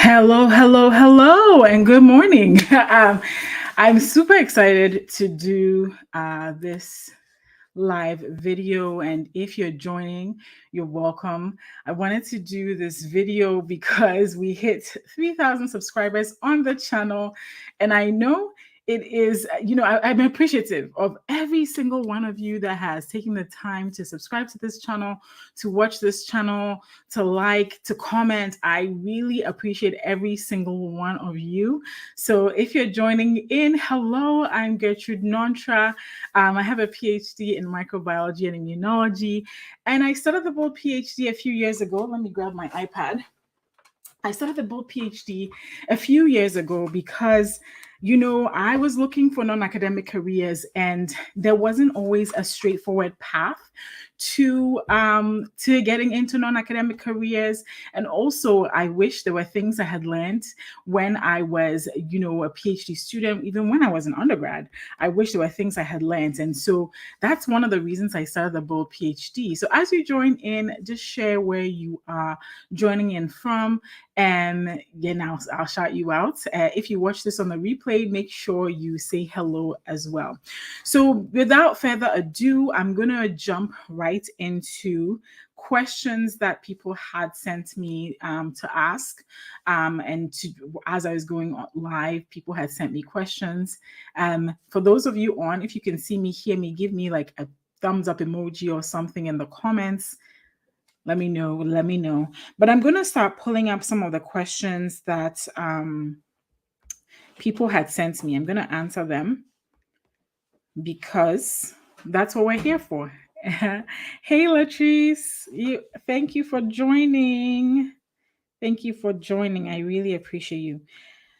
Hello, hello, hello, and good morning. I'm super excited to do this live video. And if you're joining, you're welcome. I wanted to do this video because we hit 3,000 subscribers on the channel. And I know it is, I'm appreciative of every single one of you that has taken the time to subscribe to this channel, to watch this channel, to like, to comment. I really appreciate every single one of you. So if you're joining in, hello, I'm Gertrude Nontra. I have a PhD in microbiology and immunology, and I started the Bold PhD a few years ago. Let me grab my iPad. I started the Bold PhD a few years ago because, I was looking for non-academic careers, and there wasn't always a straightforward path to getting into non-academic careers. And also, I wish there were things I had learned when I was, a PhD student, even when I was an undergrad. I wish there were things I had learned, and so that's one of the reasons I started the Bold PhD. So as you join in, just share where you are joining in from. And then I'll shout you out. If you watch this on the replay, make sure you say hello as well. So without further ado, I'm going to jump right into questions that people had sent me to ask. As I was going live, people had sent me questions. For those of you on, if you can see me, hear me, give me like a thumbs up emoji or something in the comments. Let me know. But I'm going to start pulling up some of the questions that people had sent me. I'm going to answer them because that's what we're here for. Hey, Latrice, thank you for joining. Thank you for joining. I really appreciate you.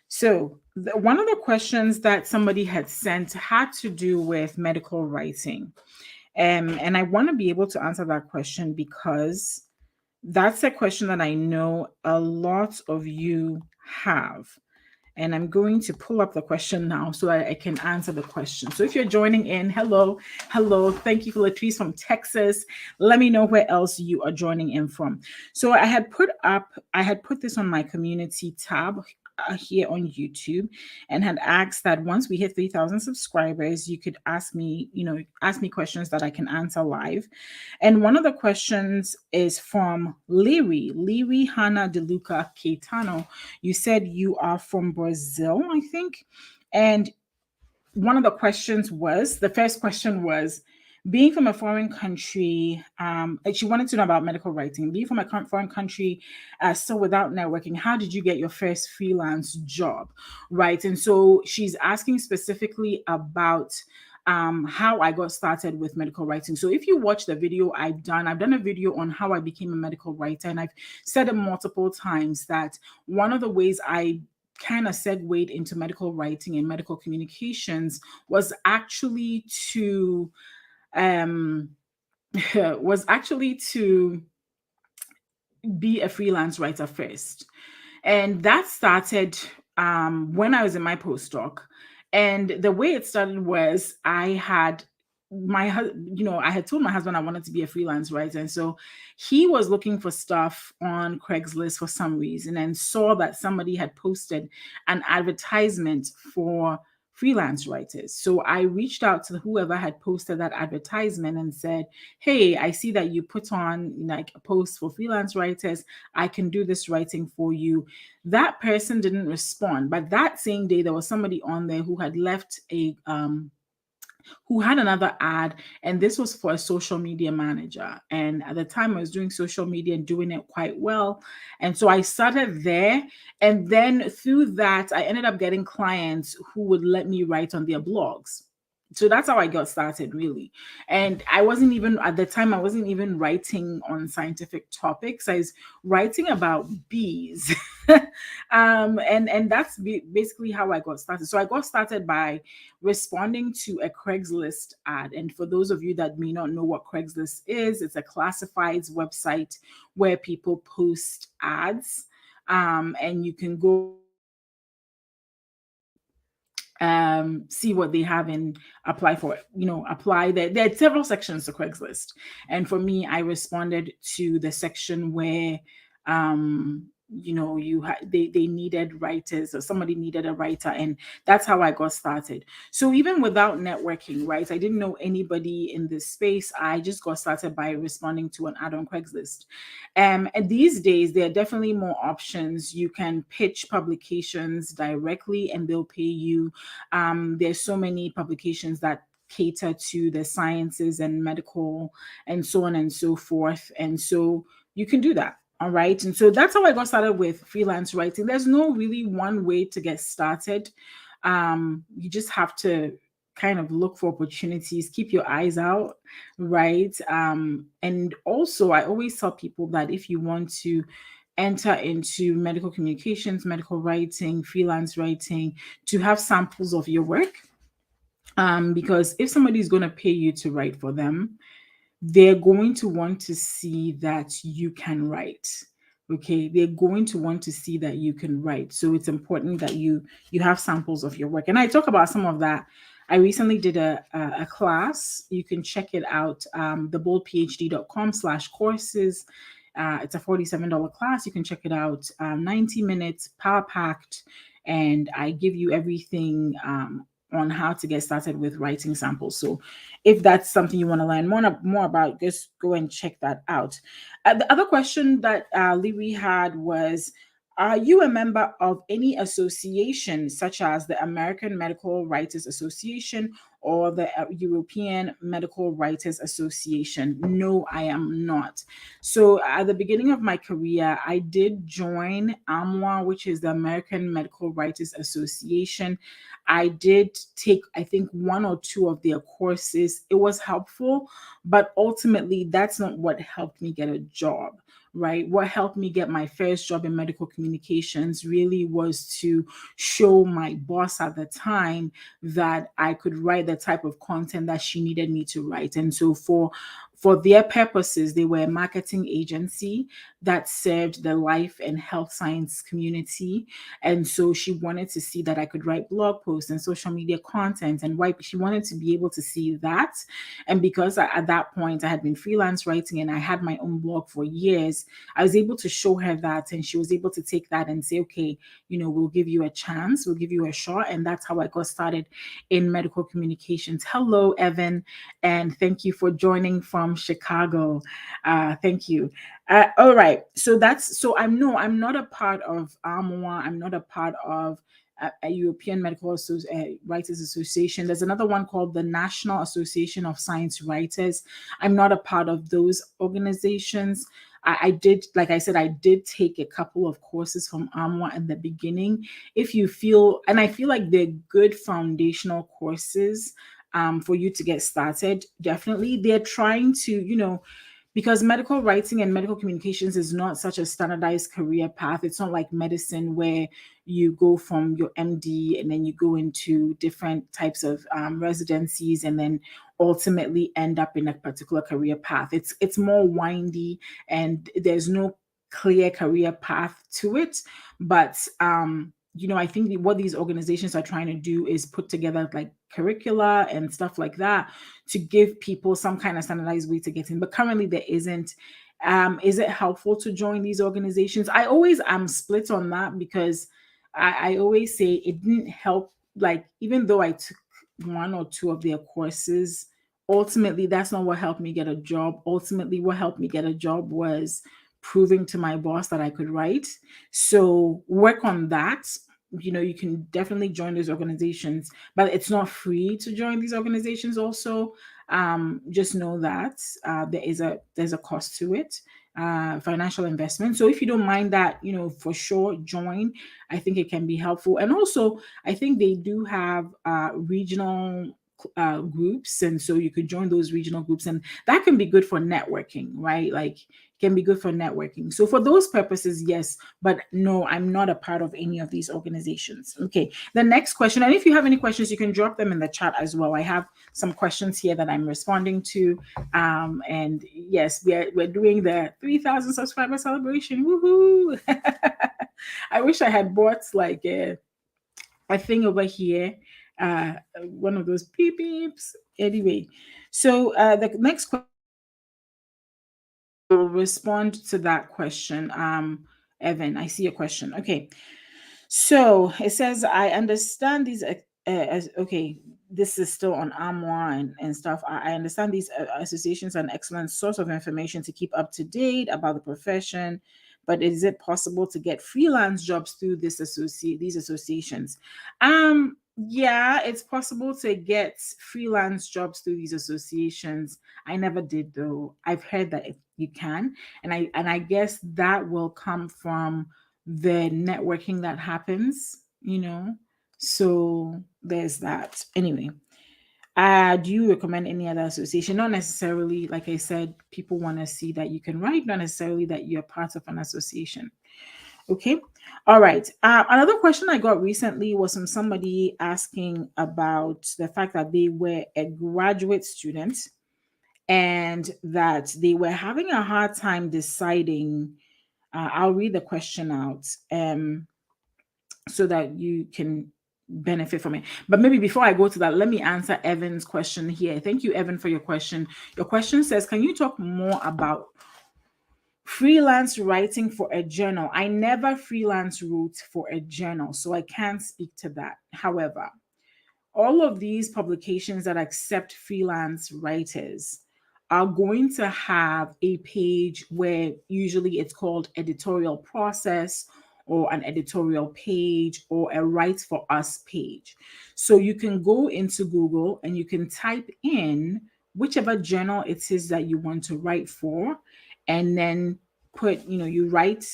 So, one of the questions that somebody had sent had to do with medical writing. And I want to be able to answer that question because that's a question that I know a lot of you have. And I'm going to pull up the question now so I can answer the question. So if you're joining in, hello. Thank you for Latrice from Texas. Let me know where else you are joining in from. So I had put this on my community tab here on YouTube, and had asked that once we hit 3,000 subscribers, you could ask me questions that I can answer live. And one of the questions is from Leary Hannah DeLuca Caetano. You said you are from Brazil, I think. And one of the first question was, being from a foreign country, she wanted to know about medical writing. Being from a foreign country, still without networking, how did you get your first freelance job, right? And so she's asking specifically about how I got started with medical writing. So if you watch the video I've done a video on how I became a medical writer, and I've said it multiple times that one of the ways I kind of segued into medical writing and medical communications was actually to be a freelance writer first. And that started when I was in my postdoc. And the way it started was I had told my husband I wanted to be a freelance writer. And so he was looking for stuff on Craigslist for some reason and saw that somebody had posted an advertisement for freelance writers. So I reached out to whoever had posted that advertisement and said, hey, I see that you put on like a post for freelance writers. I can do this writing for you. That person didn't respond. But that same day, there was somebody on there who had left who had another ad, and this was for a social media manager. And at the time I was doing social media and doing it quite well. And so I started there. And then through that, I ended up getting clients who would let me write on their blogs. So that's how I got started, really. And I wasn't even writing on scientific topics. I was writing about bees. And that's basically how I got started. So I got started by responding to a Craigslist ad. And for those of you that may not know what Craigslist is, it's a classifieds website where people post ads. And you can go see what they have and apply for it. Apply there are several sections to Craigslist, and for me, I responded to the section where they needed writers, or somebody needed a writer, and that's how I got started. So even without networking, right, I didn't know anybody in this space. I just got started by responding to an ad on Craigslist. And these days there are definitely more options. You can pitch publications directly and they'll pay you. There's so many publications that cater to the sciences and medical and so on and so forth, and so you can do that. All right. And so that's how I got started with freelance writing. There's no really one way to get started. You just have to kind of look for opportunities, keep your eyes out, right? And also, I always tell people that if you want to enter into medical communications, medical writing, freelance writing, to have samples of your work. Because if somebody is going to pay you to write for them, they're going to want to see that you can write. Okay, they're going to want to see that you can write. So it's important that you have samples of your work, and I talk about some of that. I recently did a class. You can check it out, theboldphd.com/courses. It's a $47 class. You can check it out. 90 minutes, power packed, and I give you everything on how to get started with writing samples. So if that's something you want to learn more about, just go and check that out. The other question that Lee had was, are you a member of any association, such as the American Medical Writers Association or the European Medical Writers Association? No, I am not. So at the beginning of my career, I did join AMWA, which is the American Medical Writers Association. I did take, I think, one or two of their courses. It was helpful, but ultimately, that's not what helped me get a job, right? What helped me get my first job in medical communications really was to show my boss at the time that I could write the type of content that she needed me to write. And so for their purposes, they were a marketing agency that served the life and health science community. And so she wanted to see that I could write blog posts and social media content, and why she wanted to be able to see that. And because at that point I had been freelance writing and I had my own blog for years, I was able to show her that, and she was able to take that and say, okay, we'll give you a chance, we'll give you a shot. And that's how I got started in medical communications. Hello, Evan, and thank you for joining from Chicago. Thank you. All right. So I'm not a part of AMWA. I'm not a part of a European Writers Association. There's another one called the National Association of Science Writers. I'm not a part of those organizations. I did, like I said, I did take a couple of courses from AMWA in the beginning. If you feel, and I feel like they're good foundational courses for you to get started. Definitely, they're trying to, because medical writing and medical communications is not such a standardized career path. It's not like medicine where you go from your MD and then you go into different types of residencies and then ultimately end up in a particular career path. It's more windy and there's no clear career path to it. But I think what these organizations are trying to do is put together like curricula and stuff like that to give people some kind of standardized way to get in. But currently there isn't. Is it helpful to join these organizations? I always am split on that, because I always say it didn't help. Like, even though I took one or two of their courses, ultimately that's not what helped me get a job. Ultimately, what helped me get a job was proving to my boss that I could write. So work on that. You can definitely join those organizations, but it's not free to join these organizations also. Just know that there's a cost to it, financial investment. So if you don't mind that, for sure join. I think it can be helpful. And also, I think they do have regional groups, and so you could join those regional groups, and that can be good for networking, right? Like, can be good for networking. So for those purposes, yes, but no, I'm not a part of any of these organizations. Okay, the next question, and if you have any questions, you can drop them in the chat as well. I have some questions here that I'm responding to. And yes, we're doing the 3,000 subscriber celebration. Woohoo! I wish I had bought like a thing over here, one of those beep beeps. Anyway, so the next question will respond to that question. Evan, I see your question. Okay. So it says, I understand these, as okay, this is still on Armoire and stuff. I understand these associations are an excellent source of information to keep up to date about the profession. But is it possible to get freelance jobs through these associations? Yeah, it's possible to get freelance jobs through these associations. I never did though. I've heard that you can, and I guess that will come from the networking that happens. So there's that. Anyway, do you recommend any other association? Not necessarily, like I said, people want to see that you can write, not necessarily that you're part of an association. Okay. All right. Another question I got recently was from somebody asking about the fact that they were a graduate student and that they were having a hard time deciding. I'll read the question out so that you can benefit from it. But maybe before I go to that, let me answer Evan's question here. Thank you, Evan, for your question. Your question says, can you talk more about freelance writing for a journal? I never freelance wrote for a journal, so I can't speak to that. However, all of these publications that accept freelance writers are going to have a page where usually it's called editorial process or an editorial page or a write for us page. So you can go into Google and you can type in whichever journal it is that you want to write for, and then you write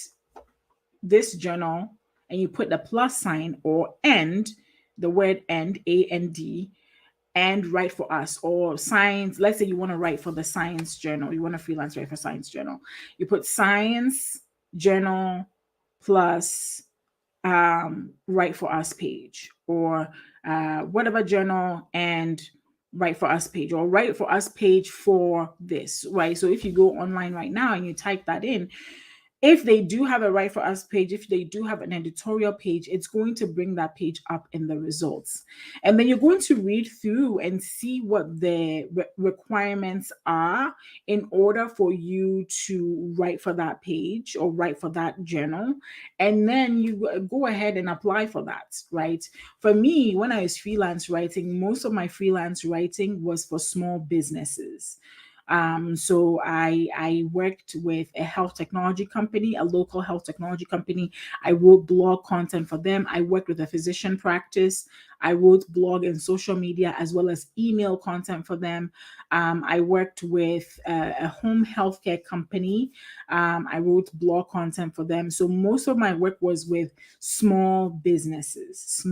this journal and you put the plus sign or end, the word end, AND, and write for us, or science. Let's say you want to write for the science journal, you want to freelance write for science journal. You put science journal plus write for us page, or whatever journal and write for us page, or write for us page for this, right? So if you go online right now and you type that in, if they do have a Write for Us page, if they do have an editorial page, it's going to bring that page up in the results. And then you're going to read through and see what the requirements are in order for you to write for that page or write for that journal. And then you go ahead and apply for that, right? For me, when I was freelance writing, most of my freelance writing was for small businesses. So I worked with a health technology company, a local health technology company. I wrote blog content for them. I worked with a physician practice. I wrote blog and social media as well as email content for them. I worked with a home healthcare company. I wrote blog content for them. So most of my work was with small businesses,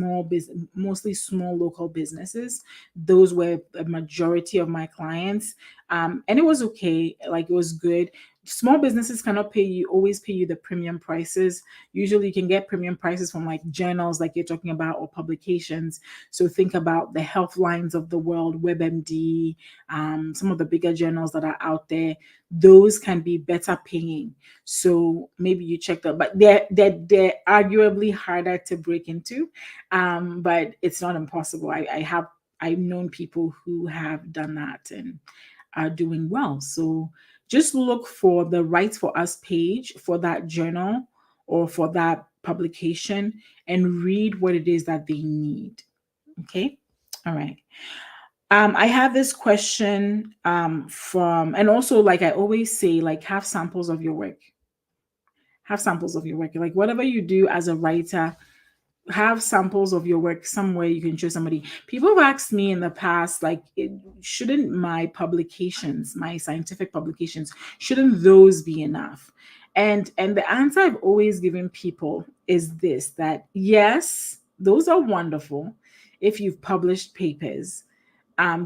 mostly small local businesses. Those were the majority of my clients. And it was okay, like it was good. Small businesses cannot always pay you the premium prices. Usually you can get premium prices from like journals like you're talking about, or publications. So think about the Health Lines of the world, WebMD, some of the bigger journals that are out there. Those can be better paying. So maybe you check that, but they're arguably harder to break into. But it's not impossible. I've known people who have done that and are doing well. So just look for the Write for Us page for that journal or for that publication and read what it is that they need. Okay. All right. I have this question from, and also, like I always say, like have samples of your work. Have samples of your work. Like whatever you do as a writer, have samples of your work somewhere you can show somebody. People have asked me in the past, like, shouldn't my publications, my scientific publications, shouldn't those be enough? And the answer I've always given people is this: that yes, those are wonderful if you've published papers.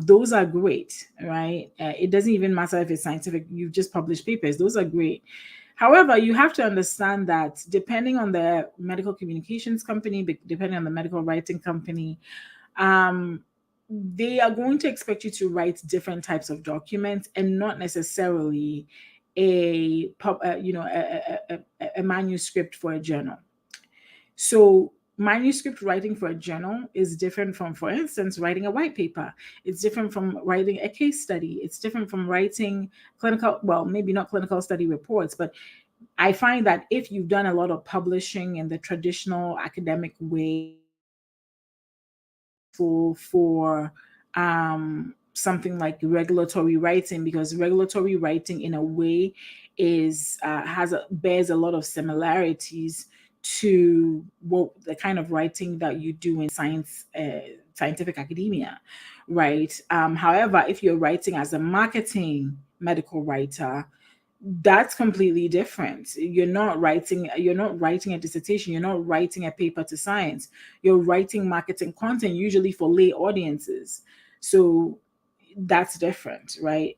Those are great, right? It doesn't even matter if it's scientific, you've just published papers, those are great. However, you have to understand that depending on the medical communications company, depending on the medical writing company, they are going to expect you to write different types of documents and not necessarily a manuscript for a journal. So manuscript writing for a journal is different from, for instance, writing a white paper. It's different from writing a case study. It's different from writing clinical, well, maybe not clinical study reports, but I find that if you've done a lot of publishing in the traditional academic way, for something like regulatory writing, because regulatory writing in a way is bears a lot of similarities to what the kind of writing that you do in scientific academia, right? However, if you're writing as a marketing medical writer, that's completely different. You're not writing a dissertation, you're not writing a paper to science. You're writing marketing content, usually for lay audiences. So that's different, right?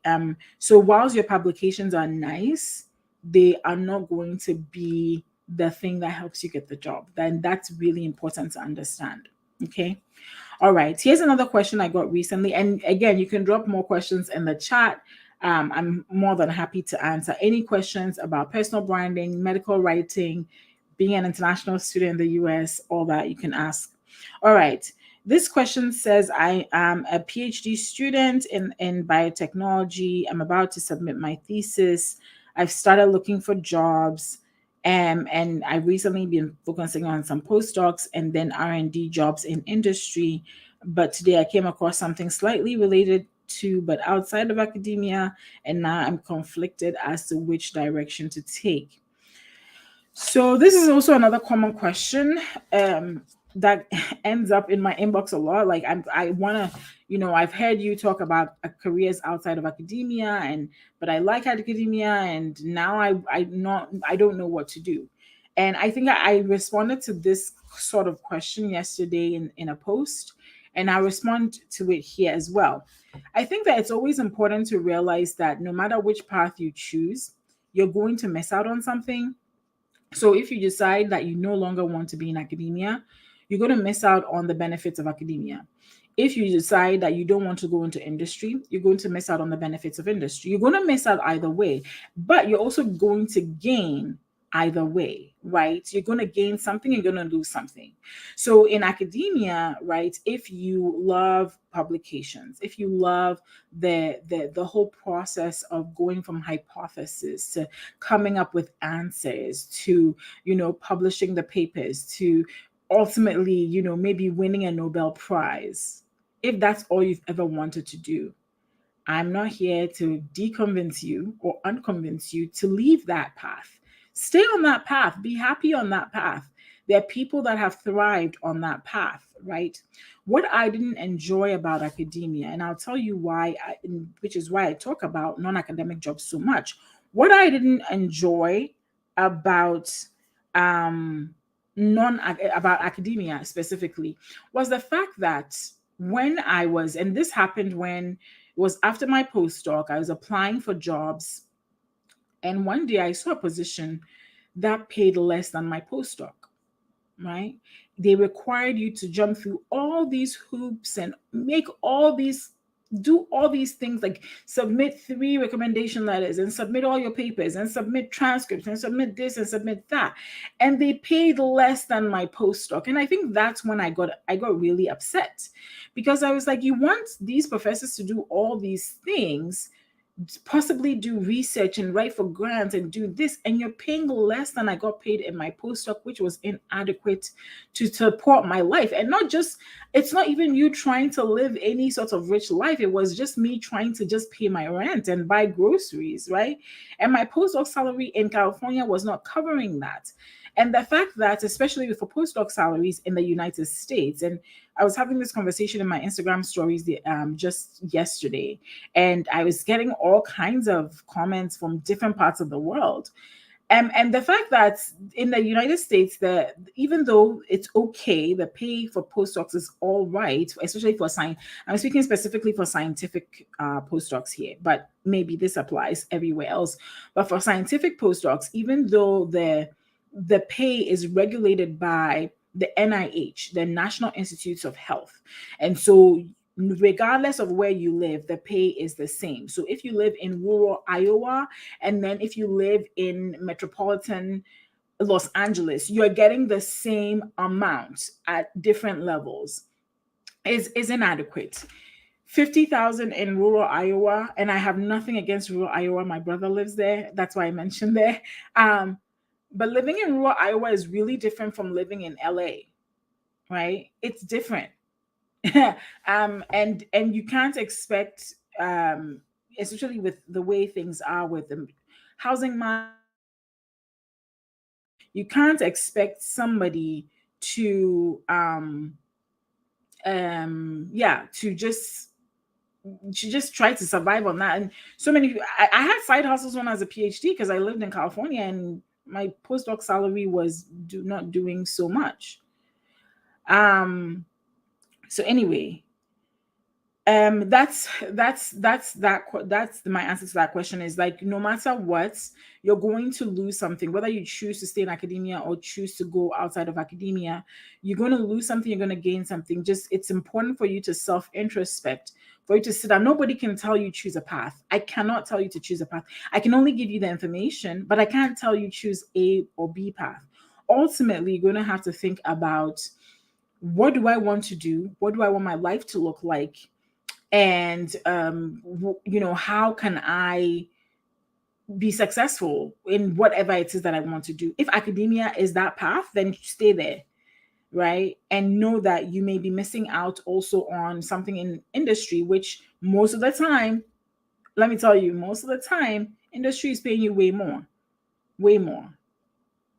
So whilst your publications are nice, they are not going to be the thing that helps you get the job. Then that's really important to understand. Okay. All right, here's another question I got recently. And again, you can drop more questions in the chat. I'm more than happy to answer any questions about personal branding, medical writing, being an international student in the US, all that you can ask. All right. This question says, I am a PhD student in biotechnology. I'm about to submit my thesis. I've started looking for jobs. And I've recently been focusing on some postdocs and then R&D jobs in industry. But today I came across something slightly related to, but outside of academia, and now I'm conflicted as to which direction to take. So this is also another common question that ends up in my inbox a lot. Like I want to, I've heard you talk about careers outside of academia, but I like academia, and now I don't know what to do. And I think I responded to this sort of question yesterday in a post, and I respond to it here as well. I think that it's always important to realize that no matter which path you choose, you're going to miss out on something. So if you decide that you no longer want to be in academia, you're going to miss out on the benefits of academia. If you decide that you don't want to go into industry, you're going to miss out on the benefits of industry. You're going to miss out either way, but you're also going to gain either way, right? You're going to gain something, you're going to lose something. So in academia, right, if you love publications, if you love the whole process of going from hypothesis to coming up with answers to, publishing the papers to ultimately, maybe winning a Nobel Prize, if that's all you've ever wanted to do, I'm not here to deconvince you or unconvince you to leave that path. Stay on that path. Be happy on that path. There are people that have thrived on that path, right? What I didn't enjoy about academia, and I'll tell you why, which is why I talk about non-academic jobs so much. What I didn't enjoy about non about academia specifically was the fact that when I was, and this happened when it was after my postdoc, I was applying for jobs, and one day I saw a position that paid less than my postdoc, right? They required you to jump through all these hoops and do all these things, like submit 3 recommendation letters and submit all your papers and submit transcripts and submit this and submit that. And they paid less than my postdoc. And I think that's when I got really upset, because I was like, you want these professors to do all these things, possibly do research and write for grants and do this, and you're paying less than I got paid in my postdoc, which was inadequate to support my life. And not just, it's not even you trying to live any sort of rich life, it was just me trying to just pay my rent and buy groceries, right? And my postdoc salary in California was not covering that. And the fact that, especially for postdoc salaries in the United States, and I was having this conversation in my Instagram stories just yesterday, and I was getting all kinds of comments from different parts of the world. And the fact that in the United States, even though it's okay, the pay for postdocs is all right, especially for science. I'm speaking specifically for scientific postdocs here, but maybe this applies everywhere else. But for scientific postdocs, even though the pay is regulated by the NIH, the National Institutes of Health. And so regardless of where you live, the pay is the same. So if you live in rural Iowa, and then if you live in metropolitan Los Angeles, you're getting the same amount at different levels. Is inadequate. 50,000 in rural Iowa, and I have nothing against rural Iowa. My brother lives there. That's why I mentioned there. But living in rural Iowa is really different from living in LA, right? It's different. And you can't expect, especially with the way things are with the housing market and everything, you can't expect somebody to yeah, to just try to survive on that. And so many I had side hustles when I was a PhD because I lived in California, and my postdoc salary was not doing so much. um so anyway, that's my answer to that question, is like, no matter what, you're going to lose something, whether you choose to stay in academia or choose to go outside of academia. You're going to lose something, you're going to gain something. Just, it's important for you to self introspect, for you to sit down. Nobody can tell you choose a path. I cannot tell you to choose a path. I can only give you the information, but I can't tell you choose A or B path. Ultimately, you're going to have to think about, what do I want to do, what do I want my life to look like, and how can I be successful in whatever it is that I want to do. If academia is that path, then stay there, right? And know that you may be missing out also on something in industry, which most of the time, let me tell you, most of the time industry is paying you way more.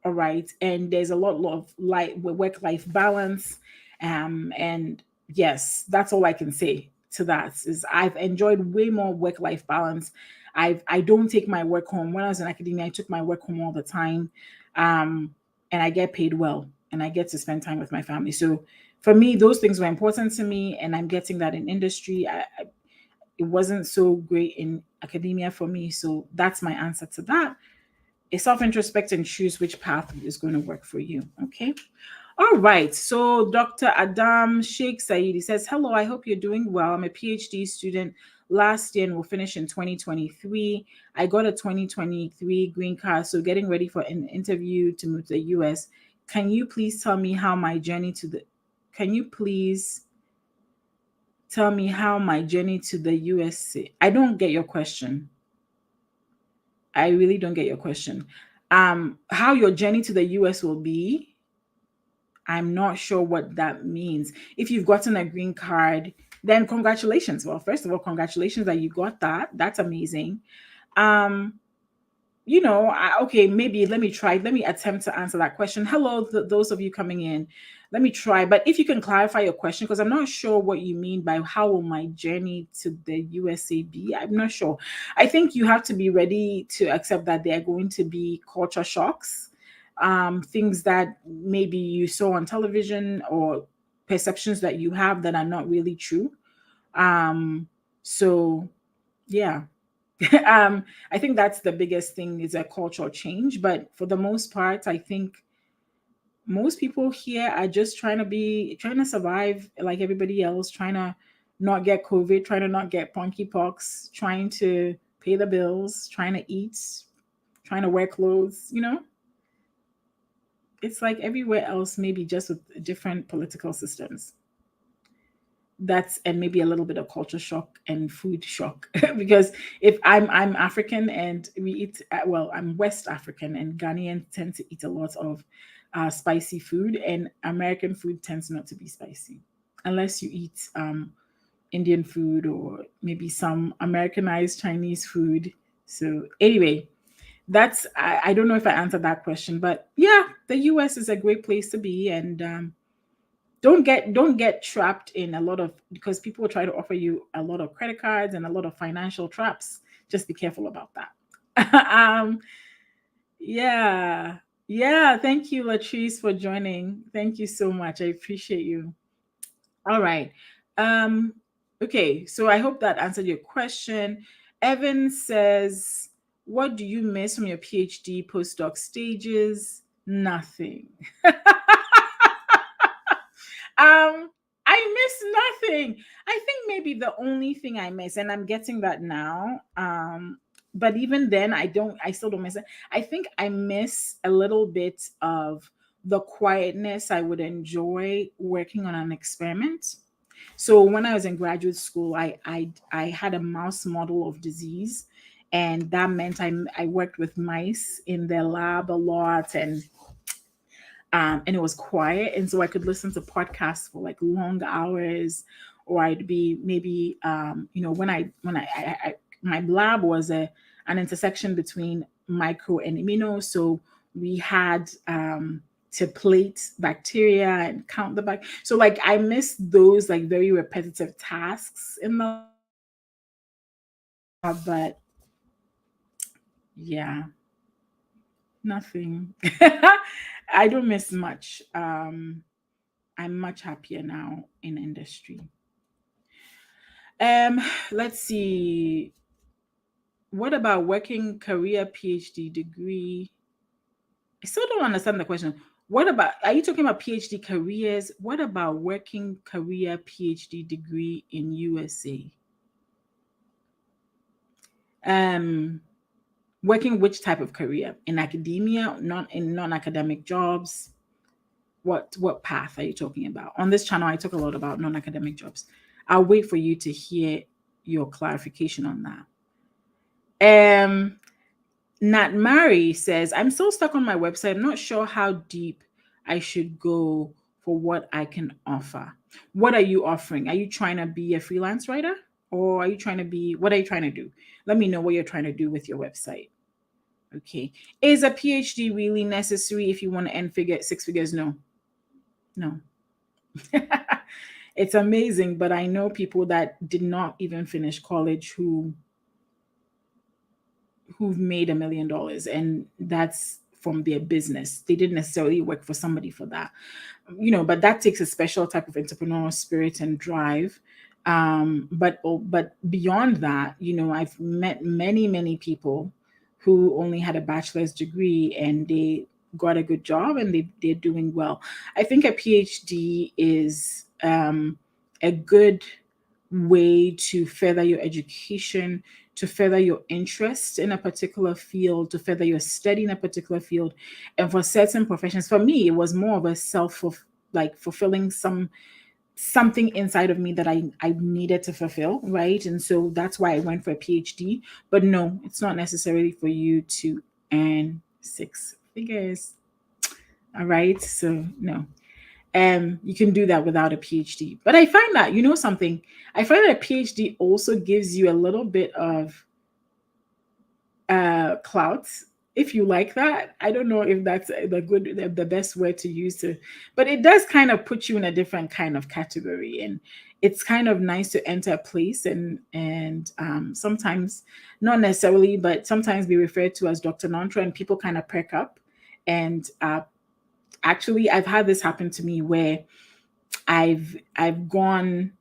All right. And there's a lot of work life balance. And yes, that's all I can say to that, is I've enjoyed way more work life balance. I don't take my work home. When I was in academia, I took my work home all the time. um and I get paid well, and I get to spend time with my family. So for me, those things were important to me, and I'm getting that in industry. It wasn't so great in academia for me. So that's my answer to that. A self introspect and choose which path is going to work for you. Okay. All right. So Dr. Adam Sheikh Saidi says, hello, I hope you're doing well. I'm a PhD student last year and will finish in 2023. I got a 2023 green card, so getting ready for an interview to move to the US. Can you please tell me how my journey to the can you please tell me how my journey to the USA? I don't get your question. I really don't get your question. How your journey to the US will be, I'm not sure what that means. If you've gotten a green card, then congratulations. Well, first of all, congratulations that you got that. That's amazing. Um, okay, maybe let me attempt to answer that question. Hello, those of you coming in. Let me try. But if you can clarify your question, because I'm not sure what you mean by how will my journey to the USA be. I'm not sure. I think you have to be ready to accept that there are going to be culture shocks, things that maybe you saw on television, or perceptions that you have that are not really true. So yeah. I think that's the biggest thing, is a cultural change. But for the most part, I think most people here are just trying to survive like everybody else, trying to not get COVID, trying to not get monkeypox, trying to pay the bills, trying to eat, trying to wear clothes. It's like everywhere else, maybe just with different political systems. That's, and maybe a little bit of culture shock and food shock. Because if I'm African, and we eat, well, I'm West African, and Ghanaians tend to eat a lot of spicy food, and American food tends not to be spicy, unless you eat Indian food, or maybe some Americanized Chinese food. So anyway, I don't know if I answered that question, but yeah, the US is a great place to be. And don't get trapped in a lot of, because people try to offer you a lot of credit cards and a lot of financial traps. Just be careful about that. Yeah. Yeah, thank you, Latrice, for joining. Thank you so much, I appreciate you. All right. um okay, so I hope that answered your question. Evan says, what do you miss from your PhD postdoc stages? Nothing. I miss nothing. I think maybe the only thing I miss, and I'm getting that now, but even then, I still don't miss it. I think I miss a little bit of the quietness I would enjoy working on an experiment. So when I was in graduate school, I had a mouse model of disease, And that meant I worked with mice in the lab a lot, and it was quiet, and so I could listen to podcasts for like long hours, or I'd be maybe when I my lab was an intersection between micro and immuno, so we had to plate bacteria and count the back. So like I missed those like very repetitive tasks in the lab, but yeah, nothing. I don't miss much. I'm much happier now in industry. Um, let's see. What about working career PhD degree? I still don't understand the question. What about, are you talking about PhD careers? What about working career PhD degree in USA? Um, Working which type of career? In academia, not in non-academic jobs? What path are you talking about? On this channel, I talk a lot about non-academic jobs. I'll wait for you to hear your clarification on that. Nat Mary says, I'm still stuck on my website. I'm not sure how deep I should go for what I can offer. What are you offering? Are you trying to be a freelance writer? Or are you trying to be, what are you trying to do? Let me know what you're trying to do with your website. Okay. Is a PhD really necessary if you want to earn six figures? No. No. It's amazing, but I know people that did not even finish college who've made $1 million, and that's from their business. They didn't necessarily work for somebody for that, but that takes a special type of entrepreneurial spirit and drive. But beyond that, I've met many people who only had a bachelor's degree and they got a good job and they're doing well. I think a PhD is a good way to further your education, to further your interest in a particular field, to further your study in a particular field. And for certain professions, for me, it was more of a like fulfilling something inside of me that I needed to fulfill, right? And so that's why I went for a PhD. But no, it's not necessarily for you to earn six figures. All right. So no. You can do that without a PhD. But I find that, something, I find that a PhD also gives you a little bit of clout, if you like that. I don't know if that's the best word to use to, but it does kind of put you in a different kind of category, and it's kind of nice to enter a place and sometimes, not necessarily, but sometimes be referred to as Dr. Nantra, and people kind of perk up. And actually, I've had this happen to me where I've gone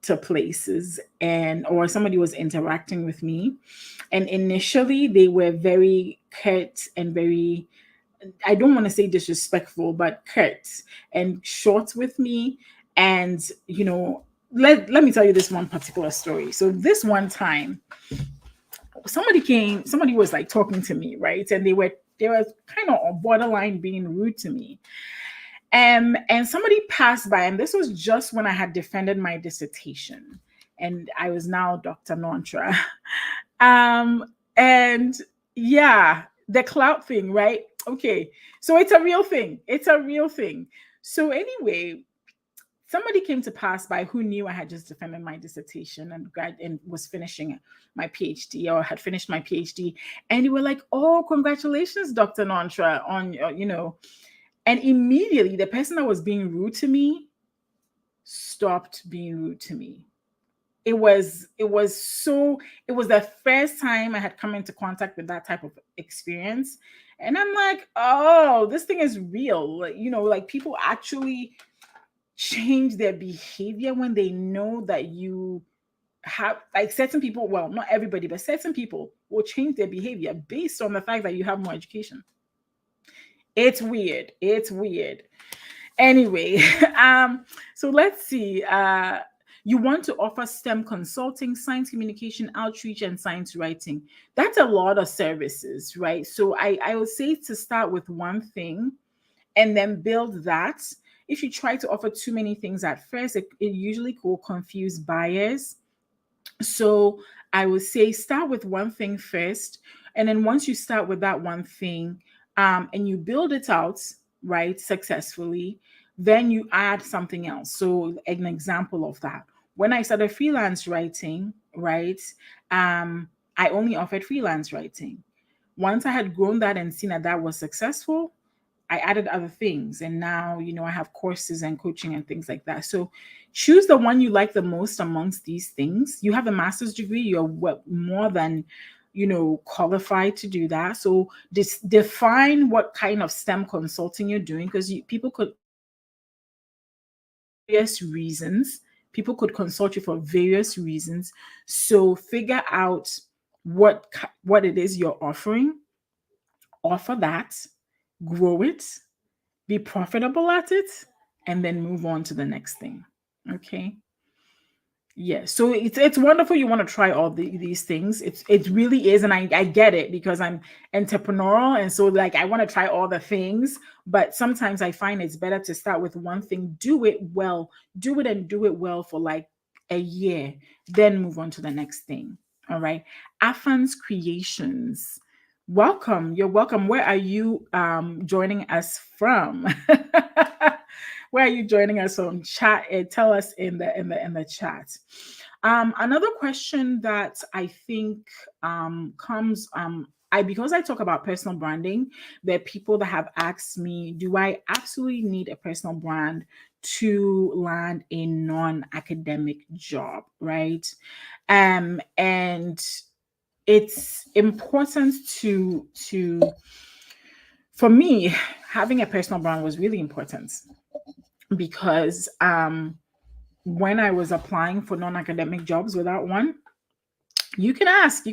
to places or somebody was interacting with me, and initially they were very curt and very, I don't want to say disrespectful, but curt and short with me. And let me tell you this one particular story. So this one time, somebody was like talking to me, right? And they were kind of on borderline being rude to me. And somebody passed by, and this was just when I had defended my dissertation, and I was now Dr. Nantra. And yeah, the clout thing, right? Okay, so it's a real thing. It's a real thing. So anyway, somebody came to pass by who knew I had just defended my dissertation and was finishing my PhD, or had finished my PhD, and they were like, "Oh, congratulations, Dr. Nantra, on your." And immediately, the person that was being rude to me stopped being rude to me. It was the first time I had come into contact with that type of experience. And I'm like, oh, this thing is real. Like people actually change their behavior when they know that you have, like, certain people, well, not everybody, but certain people will change their behavior based on the fact that you have more education. It's weird. It's weird. Anyway, so let's see. You want to offer STEM consulting, science communication, outreach, and science writing. That's a lot of services, right? So I would say to start with one thing and then build that. If you try to offer too many things at first, it usually will confuse buyers. So I would say start with one thing first. And then once you start with that one thing, and you build it out, right, successfully, then you add something else. So, an example of that, when I started freelance writing, right, I only offered freelance writing. Once I had grown that and seen that that was successful, I added other things. And now, I have courses and coaching and things like that. So choose the one you like the most amongst these things. You have a master's degree, you're more than, qualified to do that. So define what kind of STEM consulting you're doing, because people could various reasons. People could consult you for various reasons. So figure out what it is you're offering, offer that, grow it, be profitable at it, and then move on to the next thing. Okay. Yeah, so it's wonderful you want to try all these things. It really is, and I get it because I'm entrepreneurial, and so like I want to try all the things. But sometimes I find it's better to start with one thing, do it well, do it and do it well for like a year, then move on to the next thing. All right, Afans Creations, welcome. You're welcome. Where are you joining us from? Where are you joining us from? Chat. Tell us in the chat. Another question that I think comes because I talk about personal branding, there are people that have asked me, do I absolutely need a personal brand to land a non-academic job, right? And it's important for me, having a personal brand was really important because when I was applying for non-academic jobs without one, you can ask.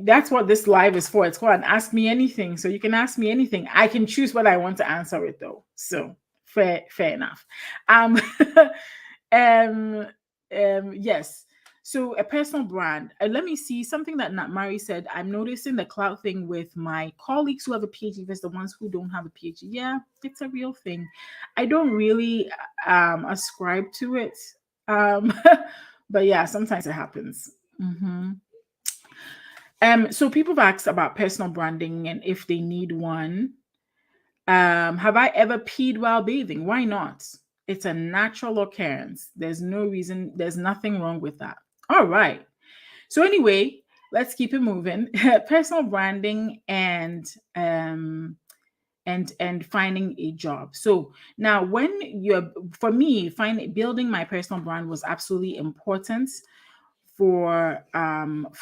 That's what this live is for. It's called an Ask Me Anything. So you can ask me anything. I can choose what I want to answer it though. So fair enough. Um, yes. So a personal brand. Let me see something that Nat Mari said. I'm noticing the cloud thing with my colleagues who have a PhD versus the ones who don't have a PhD. Yeah, it's a real thing. I don't really ascribe to it. Um, but yeah, sometimes it happens. So people have asked about personal branding and if they need one. Have I ever peed while bathing? Why not? It's a natural occurrence. There's no reason, there's nothing wrong with that. All right. So anyway, let's keep it moving. Personal branding and finding a job. So now for me, building my personal brand was absolutely important for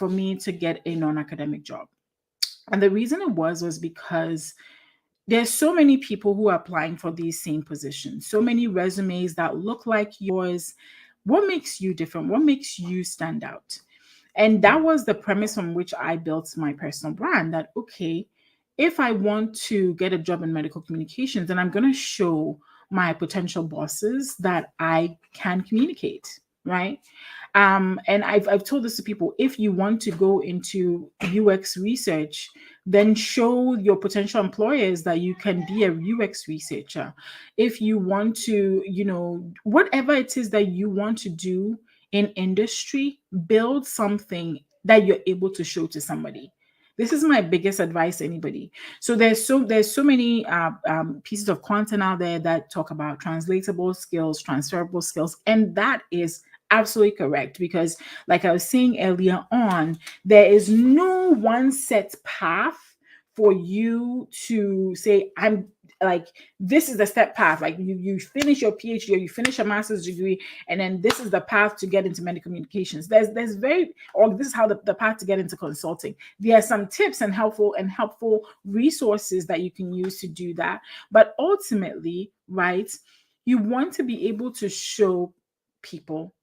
me to get a non-academic job. And the reason it was because there's so many people who are applying for these same positions, so many resumes that look like yours. What makes you different? What makes you stand out? And that was the premise from which I built my personal brand, that, okay, if I want to get a job in medical communications, then I'm going to show my potential bosses that I can communicate, right? And I've told this to people, if you want to go into UX research, then show your potential employers that you can be a UX researcher. If you want to, whatever it is that you want to do in industry, build something that you're able to show to somebody. This is my biggest advice to anybody. So there's so many pieces of content out there that talk about translatable skills, transferable skills, and that is absolutely correct, because like I was saying earlier on, there is no one set path for you to say, I'm like, this is the step path. Like you finish your PhD or you finish a master's degree, and then this is the path to get into medical communications. This is how the path to get into consulting. There are some tips and helpful resources that you can use to do that. But ultimately, right, you want to be able to show people,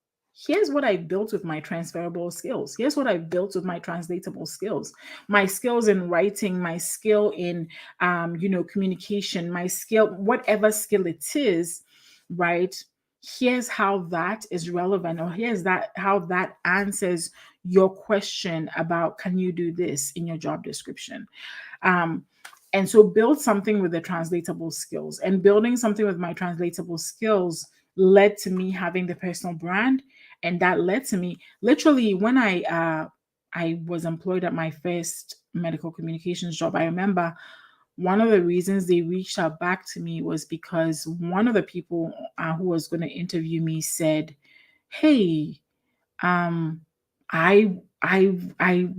here's what I built with my transferable skills. Here's what I built with my translatable skills. My skills in writing, my skill in, communication, my skill, whatever skill it is, right? Here's how that is relevant, or how that answers your question about, can you do this in your job description? And so build something with the translatable skills, and building something with my translatable skills led to me having the personal brand and that led to me literally when I was employed at my first medical communications job. I remember one of the reasons they reached out back to me was because one of the people who was going to interview me said, "Hey, um, I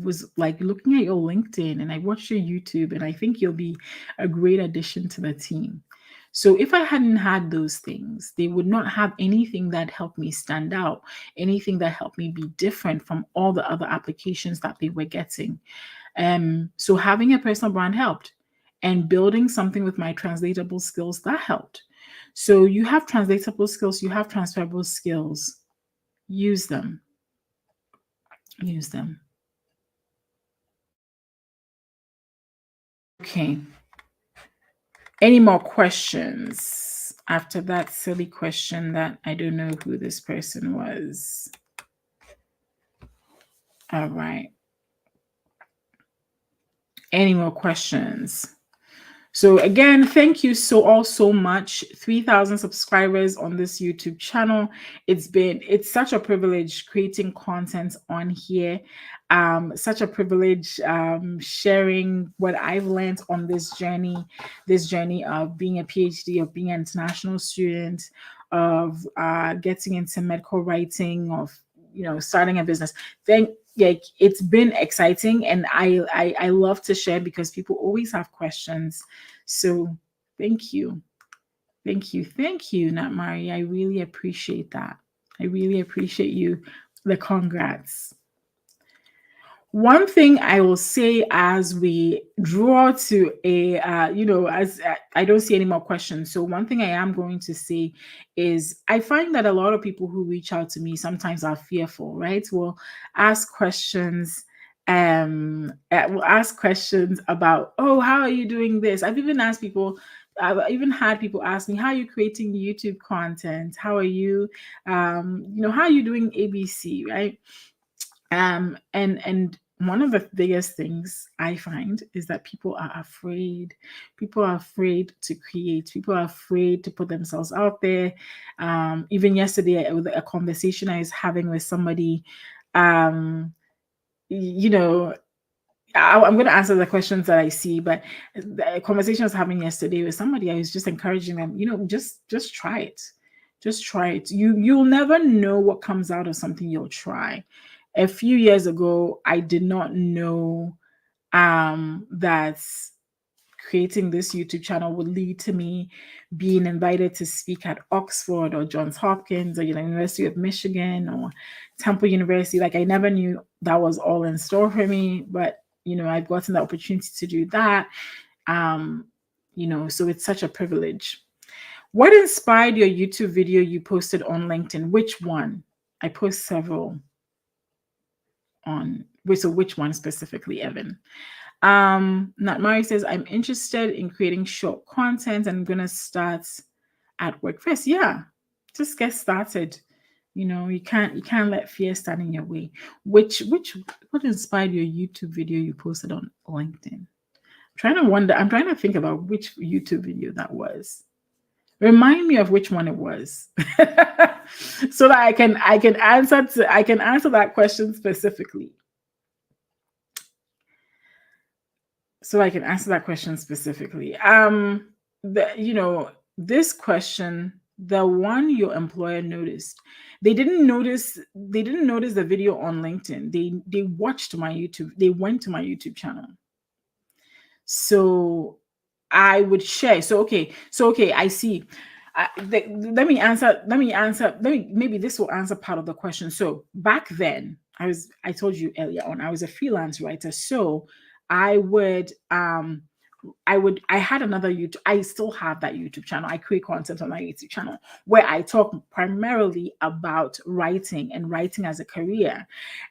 was like looking at your LinkedIn and I watched your YouTube, and I think you'll be a great addition to the team." So if I hadn't had those things, they would not have anything that helped me stand out, anything that helped me be different from all the other applications that they were getting. So having a personal brand helped, and building something with my translatable skills that helped. So you have translatable skills, you have transferable skills. Use them. Use them. Okay. Any more questions after that silly question that I don't know who this person was? All right. Any more questions? So again, thank you so much. 3,000 subscribers on this YouTube channel. It's such a privilege creating content on here. Such a privilege sharing what I've learned on this journey of being a PhD, of being an international student, of getting into medical writing, of starting a business. It's been exciting, and I love to share because people always have questions. So thank you, Nat Mari. I really appreciate that. I really appreciate you. The congrats. One thing I will say as we draw to a, as I don't see any more questions. So one thing I am going to say is I find that a lot of people who reach out to me sometimes are fearful, right? Will ask questions. Will ask questions about, oh, how are you doing this? I've even had people ask me, how are you creating YouTube content? How are you, how are you doing ABC, right? And one of the biggest things I find is that people are afraid. People are afraid to create. People are afraid to put themselves out there. Even yesterday, with a conversation I was having with somebody, I'm going to answer the questions that I see, but the conversation I was having yesterday with somebody, I was just encouraging them, just try it. Just try it. You'll never know what comes out of something you'll try. A few years ago, I did not know that creating this YouTube channel would lead to me being invited to speak at Oxford or Johns Hopkins or University of Michigan or Temple University. Like, I never knew that was all in store for me, but I've gotten the opportunity to do that. So it's such a privilege. What inspired your YouTube video you posted on LinkedIn? Which one? I post several on. So which one specifically, Evan? Nat Mari says, I'm interested in creating short content and I'm gonna start at work first. Yeah, just get started. You can't let fear stand in your way. What inspired your YouTube video you posted on LinkedIn? I'm trying to think about which YouTube video that was. Remind me of which one it was. So that I can answer that question specifically. This question, the one your employer noticed, they didn't notice the video on LinkedIn. They watched my YouTube. They went to my YouTube channel. So I would share. Okay, I see. Let me answer. Maybe this will answer part of the question. So back then, I told you earlier on, I was a freelance writer. So I had another YouTube. I still have that YouTube channel. I create content on my YouTube channel where I talk primarily about writing and writing as a career,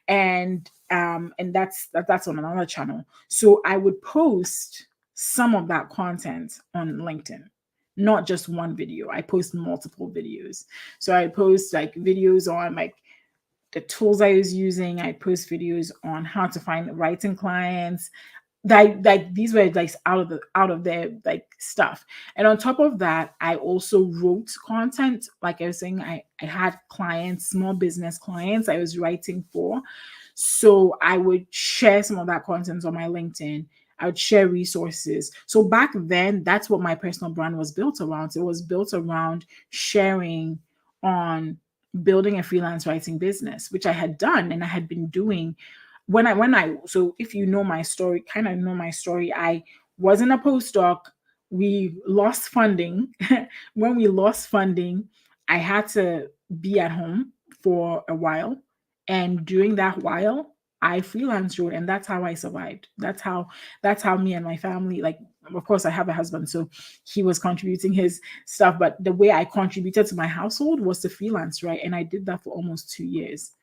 and that's on another channel. So I would post some of that content on LinkedIn, not just one video. I post multiple videos. So I post like videos on like the tools I was using. I post videos on how to find writing clients, like these were like out of their like stuff. And on top of that, I also wrote content. Like I was saying, I had clients, small business clients I was writing for. So I would share some of that content on my LinkedIn. I would share resources. So back then, that's what my personal brand was built around. So it was built around sharing on building a freelance writing business, which I had done and I had been doing when I so if you know my story, kind of know my story, I was in a postdoc. We lost funding. When we lost funding, I had to be at home for a while. And during that while, I freelance wrote, and that's how I survived. That's how me and my family, like, of course I have a husband, so he was contributing his stuff, but the way I contributed to my household was to freelance, right? And I did that for almost 2 years.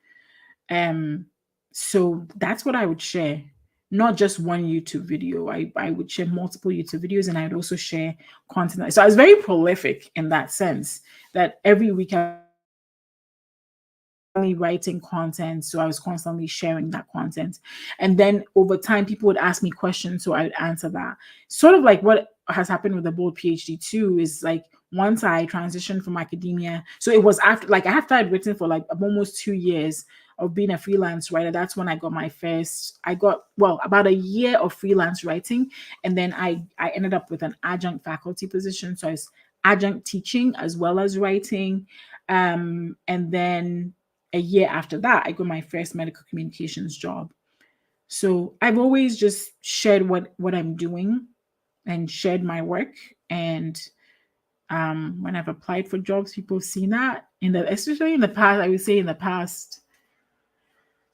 um, so that's what I would share. Not just one YouTube video. I would share multiple YouTube videos and I would also share content. So I was very prolific in that sense that every week I was constantly writing content. So I was constantly sharing that content. And then over time, people would ask me questions. So I would answer that. Sort of like what has happened with the Bold PhD too is like once I transitioned from academia. So it was after I'd written for like almost 2 years of being a freelance writer. That's when I got, well, about a year of freelance writing. And then I ended up with an adjunct faculty position. So I was adjunct teaching as well as writing. And then a year after that, I got my first medical communications job. So I've always just shared what I'm doing and shared my work. And when I've applied for jobs, people have seen that especially in the past, I would say in the past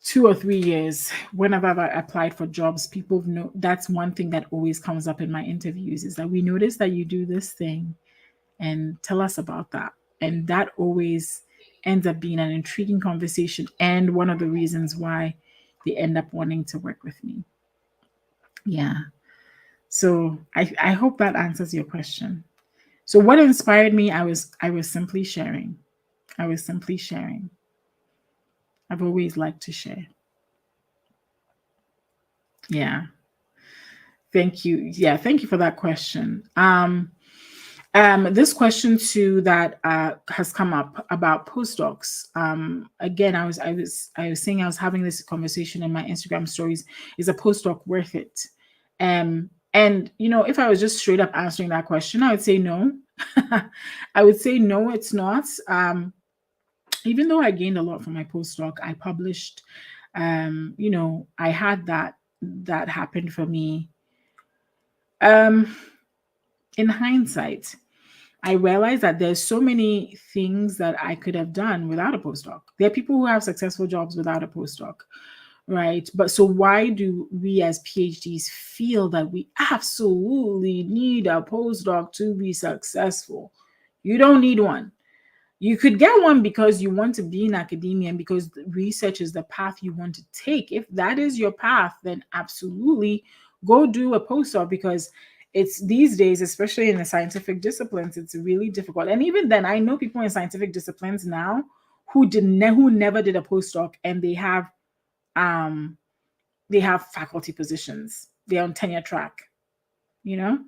2 or 3 years, whenever I've applied for jobs, people know that's one thing that always comes up in my interviews is that we noticed that you do this thing and tell us about that. And that always ends up being an intriguing conversation and one of the reasons why they end up wanting to work with me. Yeah. So I hope that answers your question. So what inspired me, I was simply sharing. I was simply sharing. I've always liked to share. Yeah. Thank you. Yeah, thank you for that question. This question too that has come up about postdocs. Again, I was saying I was having this conversation in my Instagram stories. Is a postdoc worth it? And if I was just straight up answering that question, I would say no. I would say no, it's not. Even though I gained a lot from my postdoc, I published. I had that happened for me. Um, in hindsight, I realized that there's so many things that I could have done without a postdoc. There are people who have successful jobs without a postdoc, right? But so why do we as PhDs feel that we absolutely need a postdoc to be successful? You don't need one. You could get one because you want to be in academia and because research is the path you want to take. If that is your path, then absolutely go do a postdoc because it's these days, especially in the scientific disciplines, it's really difficult. And even then, I know people in scientific disciplines now who never did a postdoc and um they have faculty positions. They're on tenure track, you know?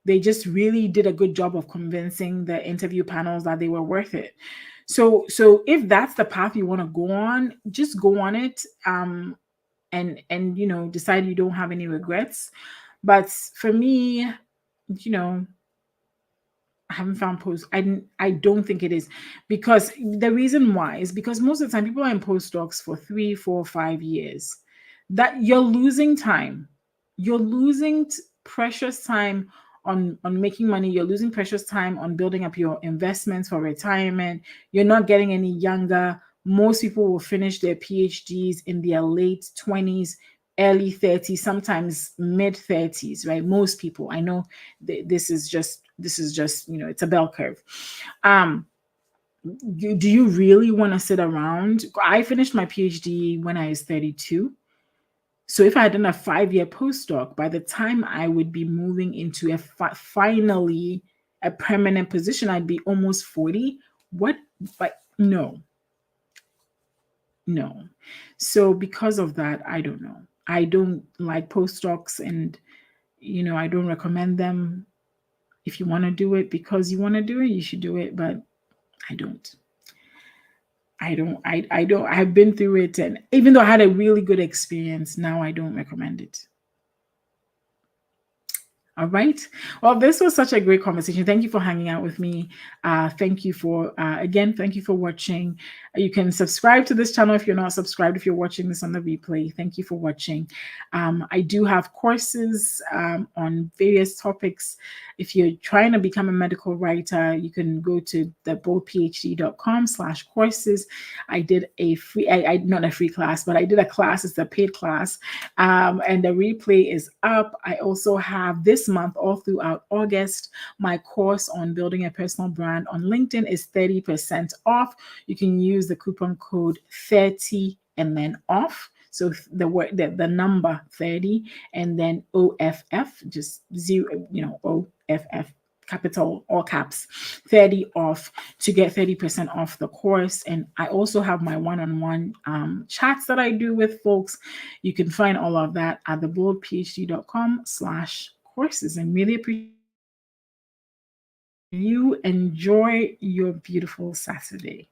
They just really did a good job of convincing the interview panels that they were worth it. So if that's the path you want to go on, just go on it. And decide you don't have any regrets. But for me, you know, I haven't found post. I don't think it is because the reason why is because most of the time people are in postdocs for 3, 4, 5 years. That you're losing time. You're losing precious time on making money. You're losing precious time on building up your investments for retirement. You're not getting any younger. Most people will finish their PhDs in their late 20s, early 30s, sometimes mid 30s, right? Most people. I know this is just it's a bell curve. um do you really want to sit around? I finished my PhD when I was 32. So if I had done a 5-year postdoc, by the time I would be moving into finally a permanent position, I'd be almost 40. What? But no. So because of that, I don't know. I don't like postdocs, and I don't recommend them. If you want to do it because you want to do it, you should do it, but I don't. I don't. I've been through it, and even though I had a really good experience, now I don't recommend it. All right. Well, this was such a great conversation. Thank you for hanging out with me. Thank you for, again, thank you for watching. You can subscribe to this channel if you're not subscribed, if you're watching this on the replay. Thank you for watching. I do have courses on various topics. If you're trying to become a medical writer, you can go to theboldphd.com/courses. I did a free, not a free class, but I did a class. It's a paid class. And the replay is up. I also have this month, all throughout August, my course on building a personal brand on LinkedIn is 30% off. You can use the coupon code 30 and then off. So the word, the number 30 and then OFF, just zero, OFF, capital, all caps, 30 off to get 30% off the course. And I also have my one-on-one chats that I do with folks. You can find all of that at theboldphd.com/courses. And really appreciate you. Enjoy your beautiful Saturday.